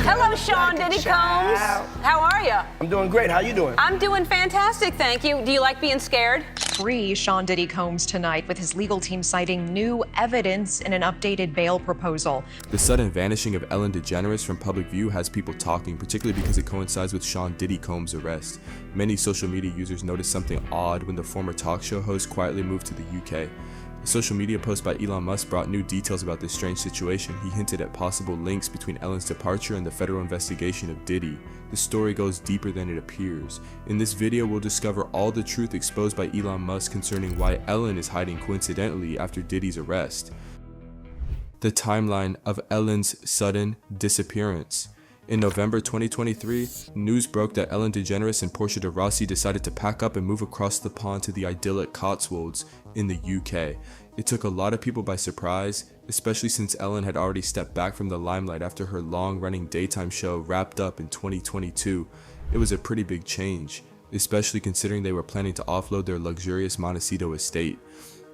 Hello, Sean Diddy Combs. How are you? I'm doing great. How you doing? I'm doing fantastic, thank you. Do you like being scared? Free Sean Diddy Combs tonight, with his legal team citing new evidence in an updated bail proposal. The sudden vanishing of Ellen DeGeneres from public view has people talking, particularly because it coincides with Sean Diddy Combs' arrest. Many social media users noticed something odd when the former talk show host quietly moved to the UK. A social media post by Elon Musk brought new details about this strange situation. He hinted at possible links between Ellen's departure and the federal investigation of Diddy. The story goes deeper than it appears. In this video, we'll discover all the truth exposed by Elon Musk concerning why Ellen is hiding coincidentally after Diddy's arrest. The timeline of Ellen's sudden disappearance. In November 2023, news broke that Ellen DeGeneres and Portia de Rossi decided to pack up and move across the pond to the idyllic Cotswolds in the UK. It took a lot of people by surprise, especially since Ellen had already stepped back from the limelight after her long-running daytime show wrapped up in 2022. It was a pretty big change, especially considering they were planning to offload their luxurious Montecito estate.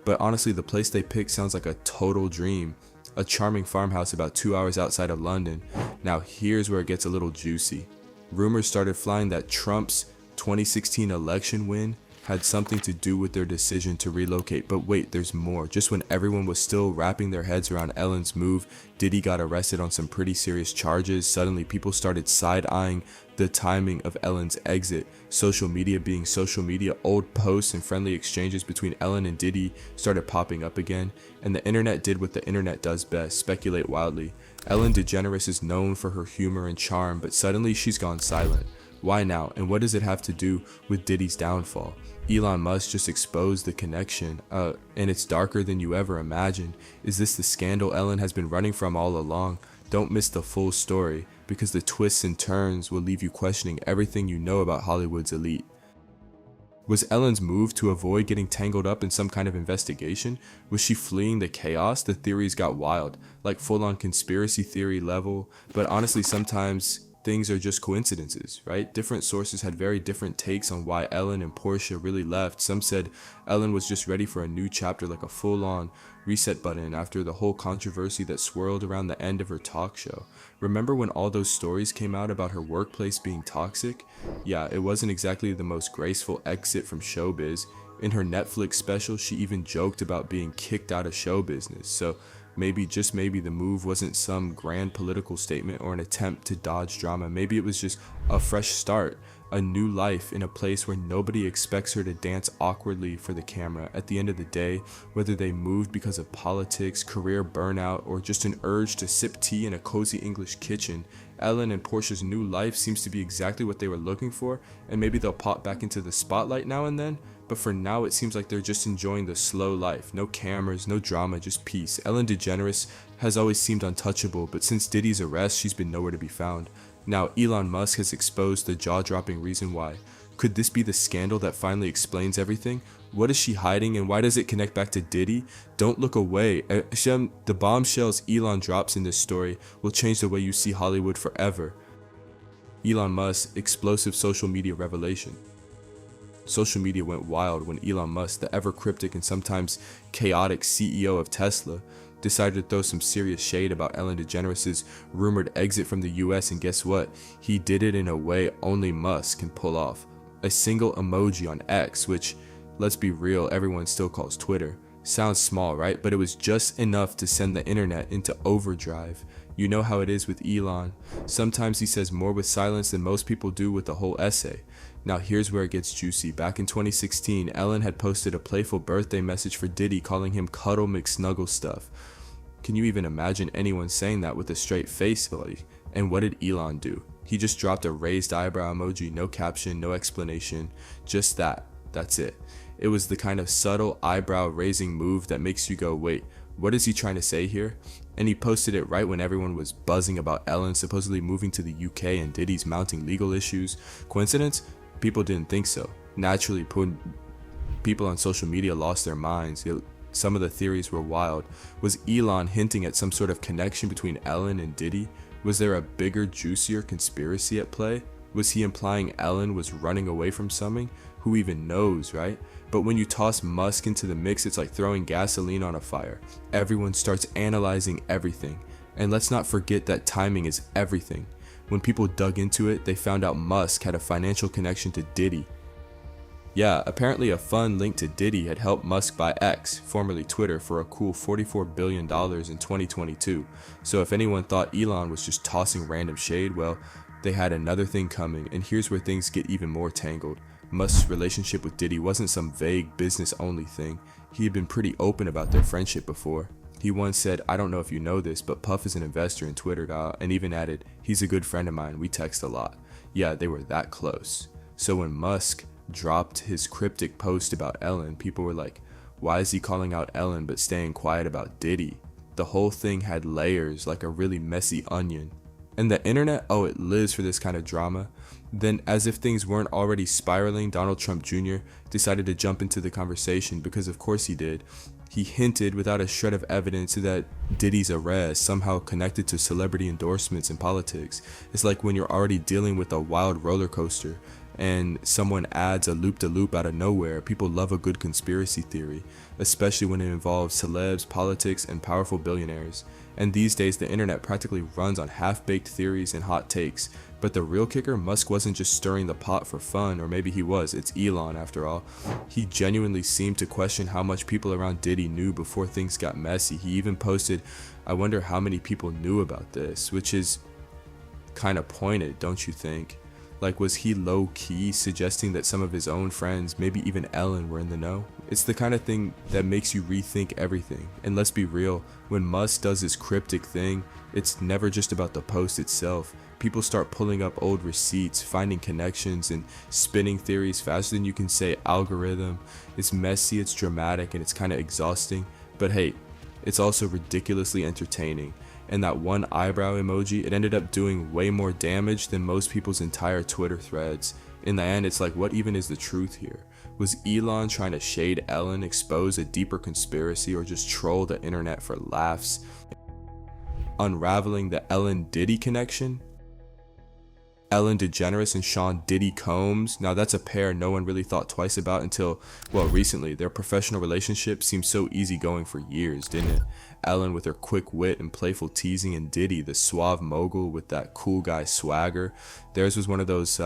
But honestly, the place they picked sounds like a total dream. A charming farmhouse about 2 hours outside of London. Now here's where it gets a little juicy. Rumors started flying that Trump's 2016 election win had something to do with their decision to relocate. But wait, there's more. Just when everyone was still wrapping their heads around Ellen's move, Diddy got arrested on some pretty serious charges. Suddenly people started side-eyeing the timing of Ellen's exit. Social media being social media, old posts and friendly exchanges between Ellen and Diddy started popping up again, and the internet did what the internet does best, speculate wildly. Ellen DeGeneres is known for her humor and charm, but suddenly she's gone silent. Why now, and what does it have to do with Diddy's downfall? Elon Musk just exposed the connection, and it's darker than you ever imagined. Is this the scandal Ellen has been running from all along? Don't miss the full story, because the twists and turns will leave you questioning everything you know about Hollywood's elite. Was Ellen's move to avoid getting tangled up in some kind of investigation? Was she fleeing the chaos? The theories got wild, like full-on conspiracy theory level, but honestly sometimes things are just coincidences, right? Different sources had very different takes on why Ellen and Portia really left. Some said Ellen was just ready for a new chapter, like a full-on reset button after the whole controversy that swirled around the end of her talk show. Remember when all those stories came out about her workplace being toxic? Yeah, it wasn't exactly the most graceful exit from showbiz. In her Netflix special, she even joked about being kicked out of show business. So maybe, just maybe, the move wasn't some grand political statement or an attempt to dodge drama. Maybe it was just a fresh start, a new life in a place where nobody expects her to dance awkwardly for the camera. At the end of the day, whether they moved because of politics, career burnout, or just an urge to sip tea in a cozy English kitchen, Ellen and Portia's new life seems to be exactly what they were looking for, and maybe they'll pop back into the spotlight now and then. But for now, it seems like they're just enjoying the slow life. No cameras, no drama, just peace. Ellen DeGeneres has always seemed untouchable, but since Diddy's arrest, she's been nowhere to be found. Now, Elon Musk has exposed the jaw-dropping reason why. Could this be the scandal that finally explains everything? What is she hiding, and why does it connect back to Diddy? Don't look away. The bombshells Elon drops in this story will change the way you see Hollywood forever. Elon Musk's explosive social media revelation. Social media went wild when Elon Musk, the ever-cryptic and sometimes chaotic CEO of Tesla, decided to throw some serious shade about Ellen DeGeneres' rumored exit from the US, and guess what? He did it in a way only Musk can pull off. A single emoji on X, which, let's be real, everyone still calls Twitter. Sounds small, right? But it was just enough to send the internet into overdrive. You know how it is with Elon. Sometimes he says more with silence than most people do with a whole essay. Now here's where it gets juicy. Back in 2016, Ellen had posted a playful birthday message for Diddy calling him Cuddle McSnuggle Stuff. Can you even imagine anyone saying that with a straight face? And what did Elon do? He just dropped a raised eyebrow emoji, no caption, no explanation, just that. That's it. It was the kind of subtle eyebrow raising move that makes you go, wait, what is he trying to say here? And he posted it right when everyone was buzzing about Ellen supposedly moving to the UK and Diddy's mounting legal issues. Coincidence? People didn't think so. Naturally, people on social media lost their minds. Some of the theories were wild. Was Elon hinting at some sort of connection between Ellen and Diddy? Was there a bigger, juicier conspiracy at play? Was he implying Ellen was running away from something? Who even knows, right? But when you toss Musk into the mix, it's like throwing gasoline on a fire. Everyone starts analyzing everything. And let's not forget that timing is everything. When people dug into it, they found out Musk had a financial connection to Diddy. Yeah, apparently a fund linked to Diddy had helped Musk buy X, formerly Twitter, for a cool $44 billion in 2022. So if anyone thought Elon was just tossing random shade, well, they had another thing coming, and here's where things get even more tangled. Musk's relationship with Diddy wasn't some vague business-only thing. He had been pretty open about their friendship before. He once said, "I don't know if you know this, but Puff is an investor in Twitter," and even added, "He's a good friend of mine, we text a lot." Yeah, they were that close. So when Musk dropped his cryptic post about Ellen, people were like, why is he calling out Ellen but staying quiet about Diddy? The whole thing had layers, like a really messy onion. And the internet, oh, it lives for this kind of drama. Then, as if things weren't already spiraling, Donald Trump Jr. decided to jump into the conversation, because of course he did. He hinted without a shred of evidence that Diddy's arrest somehow connected to celebrity endorsements in politics. It's like when you're already dealing with a wild roller coaster and someone adds a loop-de-loop out of nowhere. People love a good conspiracy theory, especially when it involves celebs, politics, and powerful billionaires. And these days, the internet practically runs on half-baked theories and hot takes. But the real kicker, Musk wasn't just stirring the pot for fun, or maybe he was, it's Elon after all. He genuinely seemed to question how much people around Diddy knew before things got messy. He even posted, "I wonder how many people knew about this," which is kind of pointed, don't you think? Like, was he low-key suggesting that some of his own friends, maybe even Ellen, were in the know? It's the kind of thing that makes you rethink everything. And let's be real, when Musk does his cryptic thing, it's never just about the post itself. People start pulling up old receipts, finding connections, and spinning theories faster than you can say algorithm. It's messy, it's dramatic, and it's kind of exhausting. But hey, it's also ridiculously entertaining. And that one eyebrow emoji, it ended up doing way more damage than most people's entire Twitter threads. In the end, it's like, what even is the truth here? Was Elon trying to shade Ellen, expose a deeper conspiracy, or just troll the internet for laughs? Unraveling the Ellen-Diddy connection? Ellen DeGeneres and Sean Diddy Combs. Now that's a pair no one really thought twice about until, well, recently. Their professional relationship seemed so easygoing for years, didn't it? Ellen with her quick wit and playful teasing, and Diddy, the suave mogul with that cool guy swagger. Theirs was one of those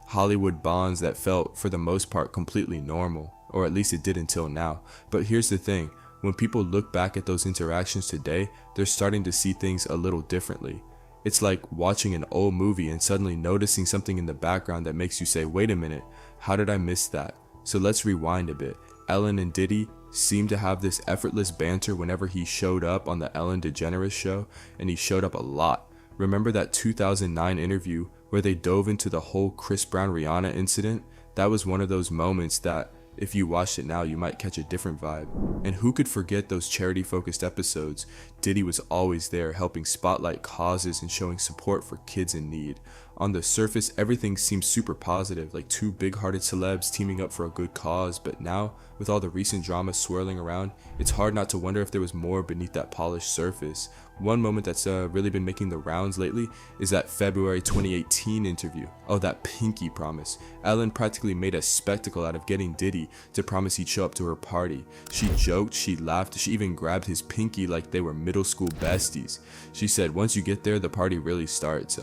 Hollywood bonds that felt, for the most part, completely normal, or at least it did until now. But here's the thing, when people look back at those interactions today, they're starting to see things a little differently. It's like watching an old movie and suddenly noticing something in the background that makes you say, wait a minute, how did I miss that? So let's rewind a bit. Ellen and Diddy seemed to have this effortless banter whenever he showed up on the Ellen DeGeneres show, and he showed up a lot. Remember that 2009 interview where they dove into the whole Chris Brown-Rihanna incident? That was one of those moments that, if you watched it now, you might catch a different vibe. And who could forget those charity-focused episodes? Diddy was always there, helping spotlight causes and showing support for kids in need. On the surface, everything seems super positive, like two big-hearted celebs teaming up for a good cause, but now, with all the recent drama swirling around, it's hard not to wonder if there was more beneath that polished surface. One moment that's really been making the rounds lately is that February 2018 interview. Oh, that pinky promise. Ellen practically made a spectacle out of getting Diddy to promise he'd show up to her party. She joked, she laughed, she even grabbed his pinky like they were middle school besties. She said, once you get there, the party really starts.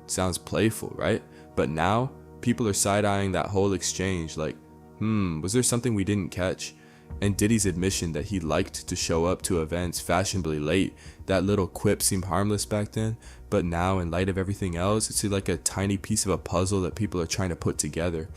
Sounds playful, right? But now, people are side-eyeing that whole exchange like, was there something we didn't catch? And Diddy's admission that he liked to show up to events fashionably late, that little quip seemed harmless back then, but now, in light of everything else, it's like a tiny piece of a puzzle that people are trying to put together.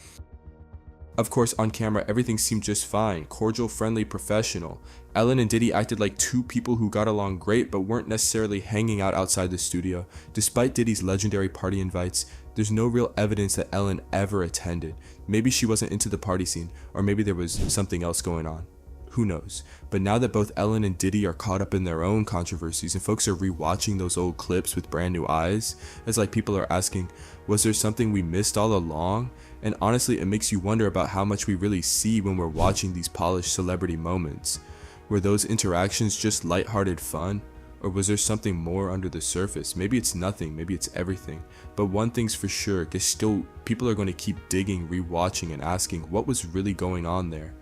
Of course, on camera, everything seemed just fine, cordial, friendly, professional. Ellen and Diddy acted like two people who got along great but weren't necessarily hanging out outside the studio. Despite Diddy's legendary party invites, there's no real evidence that Ellen ever attended. Maybe she wasn't into the party scene, or maybe there was something else going on. Who knows? But now that both Ellen and Diddy are caught up in their own controversies and folks are rewatching those old clips with brand new eyes, it's like people are asking, was there something we missed all along? And honestly, it makes you wonder about how much we really see when we're watching these polished celebrity moments. Were those interactions just lighthearted fun? Or was there something more under the surface? Maybe it's nothing, maybe it's everything. But one thing's for sure, because still people are going to keep digging, rewatching, and asking what was really going on there.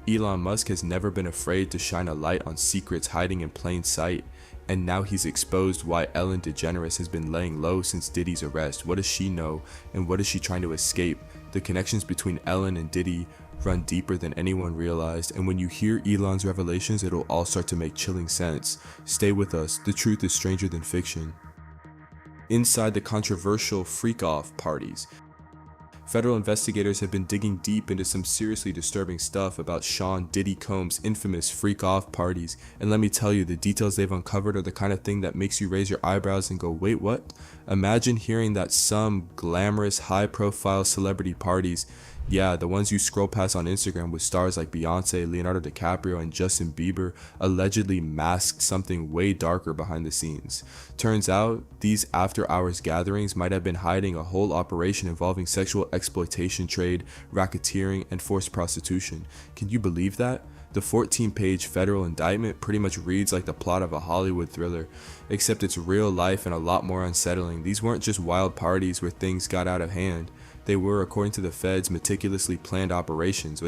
Elon Musk has never been afraid to shine a light on secrets hiding in plain sight, And now he's exposed why Ellen DeGeneres has been laying low since Diddy's arrest. What does she know, and what is she trying to escape? The connections between Ellen and Diddy run deeper than anyone realized, and when you hear Elon's revelations, it'll all start to make chilling sense. Stay with us, the truth is stranger than fiction. Inside the controversial freak-off parties, federal investigators have been digging deep into some seriously disturbing stuff about Sean Diddy Combs' infamous freak-off parties, and let me tell you, the details they've uncovered are the kind of thing that makes you raise your eyebrows and go, wait, what? Imagine hearing that some glamorous, high-profile celebrity parties, yeah, the ones you scroll past on Instagram with stars like Beyonce, Leonardo DiCaprio, and Justin Bieber, allegedly masked something way darker behind the scenes. Turns out, these after-hours gatherings might have been hiding a whole operation involving sexual exploitation trade, racketeering, and forced prostitution. Can you believe that? The 14-page federal indictment pretty much reads like the plot of a Hollywood thriller, except it's real life and a lot more unsettling. These weren't just wild parties where things got out of hand. They were, according to the feds, meticulously planned operations.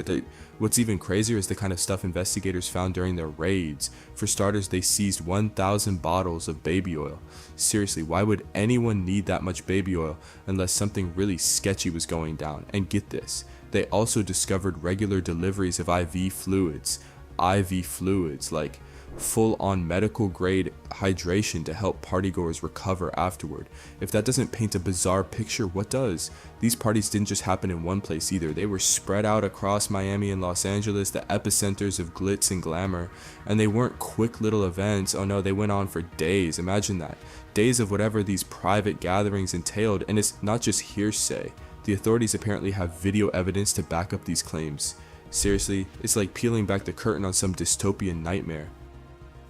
What's even crazier is the kind of stuff investigators found during their raids. For starters, they seized 1,000 bottles of baby oil. Seriously, why would anyone need that much baby oil unless something really sketchy was going down? And get this, they also discovered regular deliveries of IV fluids, like full-on medical grade hydration to help partygoers recover afterward. If that doesn't paint a bizarre picture, what does? These parties didn't just happen in one place either. They were spread out across Miami and Los Angeles, the epicenters of glitz and glamour, and they weren't quick little events. Oh no, they went on for days. Imagine that. Days of whatever these private gatherings entailed, and it's not just hearsay. The authorities apparently have video evidence to back up these claims. Seriously, it's like peeling back the curtain on some dystopian nightmare.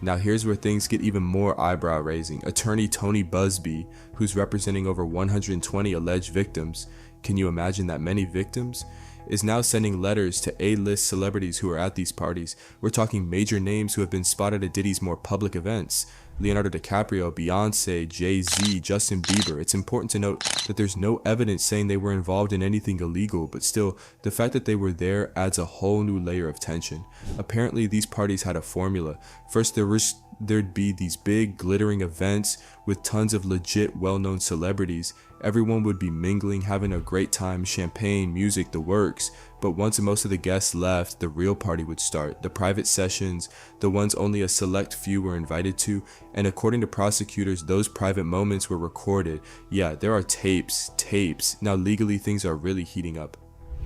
Now here's where things get even more eyebrow raising. Attorney Tony Busby, who's representing over 120 alleged victims, can you imagine that many victims? Is now sending letters to A-list celebrities who are at these parties. We're talking major names who have been spotted at Diddy's more public events. Leonardo DiCaprio, Beyonce, Jay-Z, Justin Bieber. It's important to note that there's no evidence saying they were involved in anything illegal, but still, the fact that they were there adds a whole new layer of tension. Apparently, these parties had a formula. First, there'd be these big, glittering events with tons of legit, well-known celebrities. Everyone would be mingling, having a great time, champagne, music, the works. But once most of the guests left, the real party would start. The private sessions, the ones only a select few were invited to, and according to prosecutors, those private moments were recorded. Yeah, there are tapes. Now legally things are really heating up.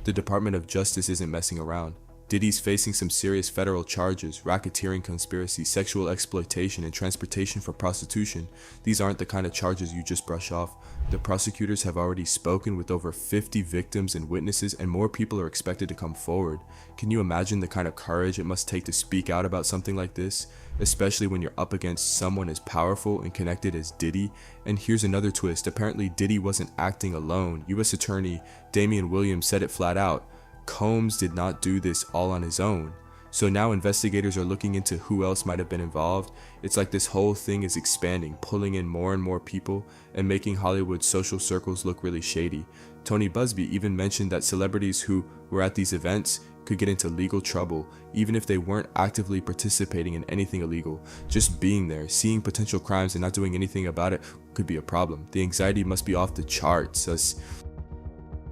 The Department of Justice isn't messing around. Diddy's facing some serious federal charges: racketeering conspiracy, sexual exploitation, and transportation for prostitution. These aren't the kind of charges you just brush off. The prosecutors have already spoken with over 50 victims and witnesses, and more people are expected to come forward. Can you imagine the kind of courage it must take to speak out about something like this? Especially when you're up against someone as powerful and connected as Diddy. And here's another twist. Apparently Diddy wasn't acting alone. U.S. Attorney Damian Williams said it flat out. Combs did not do this all on his own. So now investigators are looking into who else might have been involved. It's like this whole thing is expanding, pulling in more and more people, and making Hollywood's social circles look really shady. Tony Busby even mentioned that celebrities who were at these events could get into legal trouble, even if they weren't actively participating in anything illegal. Just being there, seeing potential crimes and not doing anything about it could be a problem. The anxiety must be off the charts, as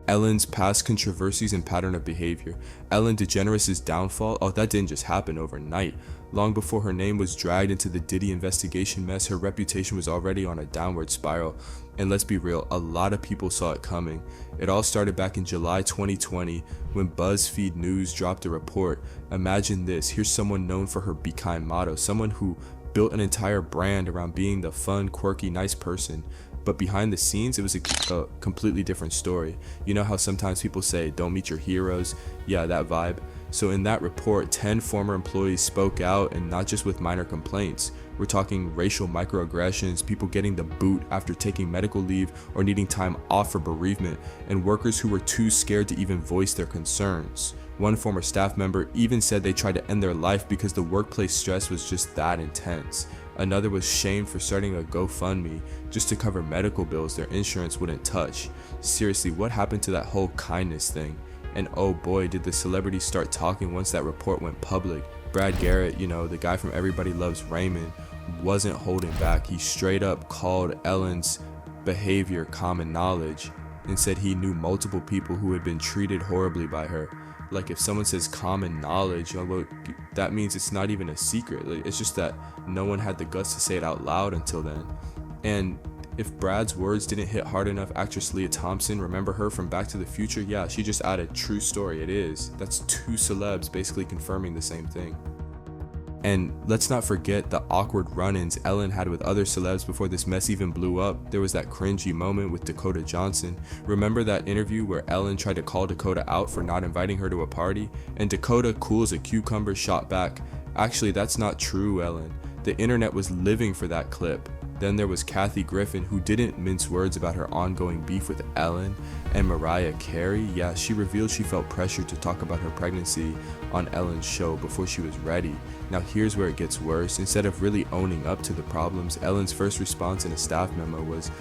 Ellen's past controversies and pattern of behavior. Ellen DeGeneres' downfall, that didn't just happen overnight. Long before her name was dragged into the Diddy investigation mess, her reputation was already on a downward spiral. And let's be real, a lot of people saw it coming. It all started back in July 2020 when BuzzFeed News dropped a report. Imagine this, here's someone known for her Be Kind motto, someone who built an entire brand around being the fun, quirky, nice person. But behind the scenes, it was a completely different story. You know how sometimes people say, don't meet your heroes? Yeah, that vibe. So in that report, 10 former employees spoke out, and not just with minor complaints. We're talking racial microaggressions, people getting the boot after taking medical leave or needing time off for bereavement, and workers who were too scared to even voice their concerns. One former staff member even said they tried to end their life because the workplace stress was just that intense. Another was shamed for starting a GoFundMe just to cover medical bills their insurance wouldn't touch. Seriously, what happened to that whole kindness thing? And oh boy, did the celebrities start talking once that report went public. Brad Garrett, the guy from Everybody Loves Raymond, wasn't holding back. He straight up called Ellen's behavior common knowledge and said he knew multiple people who had been treated horribly by her. Like, if someone says common knowledge, that means it's not even a secret. Like, it's just that no one had the guts to say it out loud until then. And if Brad's words didn't hit hard enough, actress Leah Thompson, remember her from Back to the Future? Yeah, she just added true story. It is. That's two celebs basically confirming the same thing. And let's not forget the awkward run-ins Ellen had with other celebs before this mess even blew up. There was that cringy moment with Dakota Johnson. Remember that interview where Ellen tried to call Dakota out for not inviting her to a party? And Dakota, cool as a cucumber, shot back, "Actually, that's not true, Ellen." The internet was living for that clip. Then there was Kathy Griffin, who didn't mince words about her ongoing beef with Ellen. And Mariah Carey, yeah, she revealed she felt pressured to talk about her pregnancy on Ellen's show before she was ready. Now here's where it gets worse. Instead of really owning up to the problems, Ellen's first response in a staff memo was,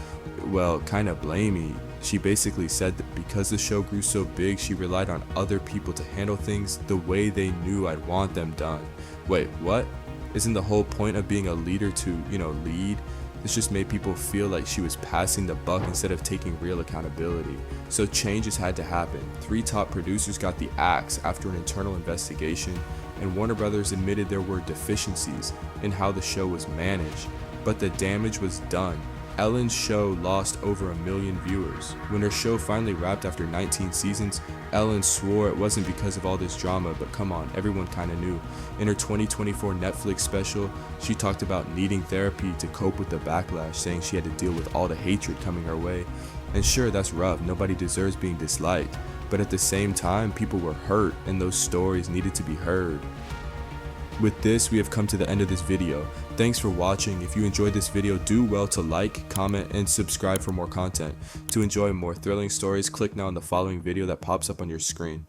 well, kind of blamey. She basically said that because the show grew so big, she relied on other people to handle things the way they knew I'd want them done. Wait, what? Isn't the whole point of being a leader to, lead? This just made people feel like she was passing the buck instead of taking real accountability. So changes had to happen. 3 top producers got the axe after an internal investigation, and Warner Brothers admitted there were deficiencies in how the show was managed. But the damage was done. Ellen's show lost over 1 million viewers. When her show finally wrapped after 19 seasons, Ellen swore it wasn't because of all this drama, but come on, everyone kinda knew. In her 2024 Netflix special, she talked about needing therapy to cope with the backlash, saying she had to deal with all the hatred coming her way. And sure, that's rough, nobody deserves being disliked, but at the same time, people were hurt and those stories needed to be heard. With this, we have come to the end of this video. Thanks for watching. If you enjoyed this video, do well to like, comment, and subscribe for more content. To enjoy more thrilling stories, click now on the following video that pops up on your screen.